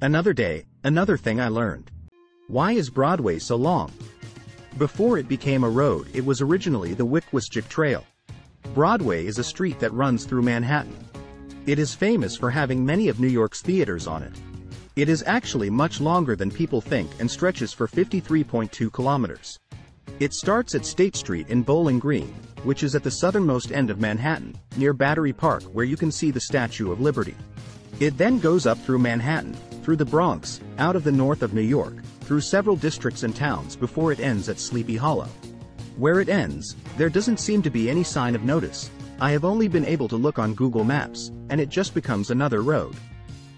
Another day, another thing I learned. Why is Broadway so long? Before it became a road, it was originally the Wickwastic Trail. Broadway is a street that runs through Manhattan. It is famous for having many of New York's theaters on it. It is actually much longer than people think and stretches for 53.2 kilometers. It starts at State Street in Bowling Green, which is at the southernmost end of Manhattan, near Battery Park where you can see the Statue of Liberty. It then goes up through Manhattan, through the Bronx, out of the north of New York, through several districts and towns before it ends at Sleepy Hollow. Where it ends, there doesn't seem to be any sign of notice. I have only been able to look on Google Maps, and it just becomes another road.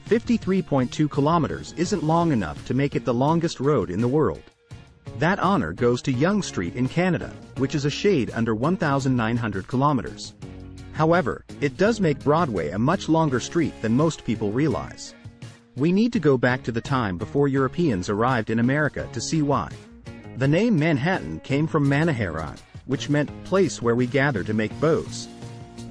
53.2 kilometers isn't long enough to make it the longest road in the world. That honor goes to Yonge Street in Canada, which is a shade under 1,900 kilometers. However, it does make Broadway a much longer street than most people realize. We need to go back to the time before Europeans arrived in America to see why. The name Manhattan came from Manaharan, which meant place where we gather to make bows.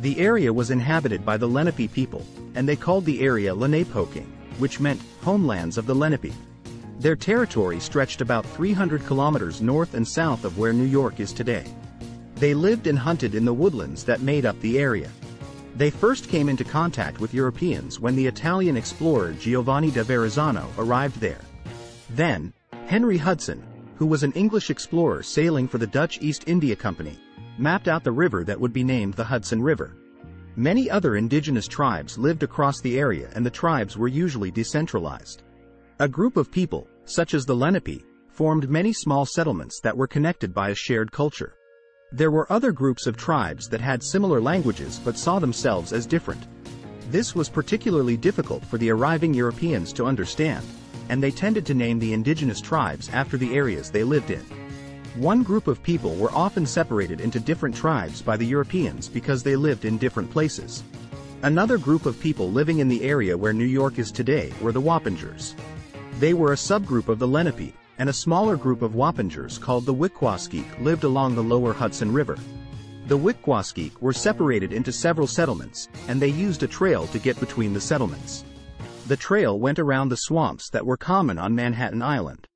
The area was inhabited by the Lenape people, and they called the area Lenapehoking, which meant homelands of the Lenape. Their territory stretched about 300 kilometers north and south of where New York is today. They lived and hunted in the woodlands that made up the area. They first came into contact with Europeans when the Italian explorer Giovanni da Verrazzano arrived there. Then, Henry Hudson, who was an English explorer sailing for the Dutch East India Company, mapped out the river that would be named the Hudson River. Many other indigenous tribes lived across the area and the tribes were usually decentralized. A group of people, such as the Lenape, formed many small settlements that were connected by a shared culture. There were other groups of tribes that had similar languages but saw themselves as different. This was particularly difficult for the arriving Europeans to understand, and they tended to name the indigenous tribes after the areas they lived in. One group of people were often separated into different tribes by the Europeans because they lived in different places. Another group of people living in the area where New York is today were the Wappingers. They were a subgroup of the Lenape, and a smaller group of Wappingers called the Wickwastic lived along the lower Hudson River. The Wickwastic were separated into several settlements, and they used a trail to get between the settlements. The trail went around the swamps that were common on Manhattan Island.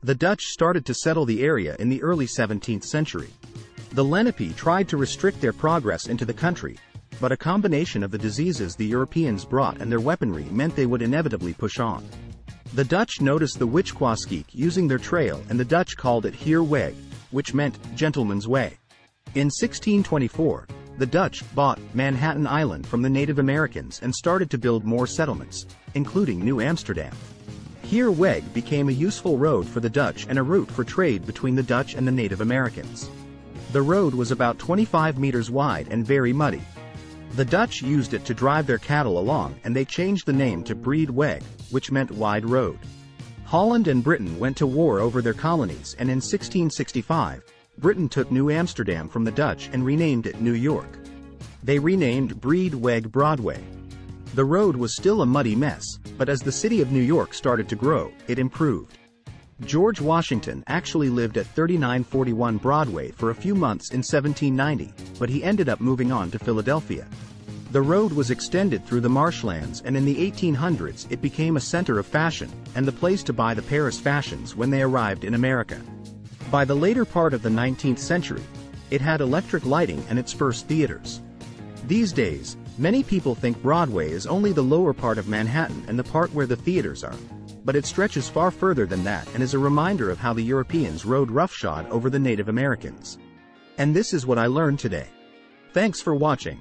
The Dutch started to settle the area in the early 17th century. The Lenape tried to restrict their progress into the country, but a combination of the diseases the Europeans brought and their weaponry meant they would inevitably push on. The Dutch noticed the Wickwastic using their trail and the Dutch called it Heer Weg, which meant gentleman's way. In 1624, the Dutch bought Manhattan Island from the Native Americans and started to build more settlements, including New Amsterdam. Heer Weg became a useful road for the Dutch and a route for trade between the Dutch and the Native Americans. The road was about 25 meters wide and very muddy. The Dutch used it to drive their cattle along and they changed the name to Breed Weg, which meant wide road. Holland and Britain went to war over their colonies and in 1665, Britain took New Amsterdam from the Dutch and renamed it New York. They renamed Breed Weg Broadway. The road was still a muddy mess, but as the city of New York started to grow, it improved. George Washington actually lived at 3941 Broadway for a few months in 1790, but he ended up moving on to Philadelphia. The road was extended through the marshlands and in the 1800s it became a center of fashion, and the place to buy the Paris fashions when they arrived in America. By the later part of the 19th century, it had electric lighting and its first theaters. These days, many people think Broadway is only the lower part of Manhattan and the part where the theaters are. But it stretches far further than that and is a reminder of how the Europeans rode roughshod over the Native Americans. And this is what I learned today. Thanks for watching.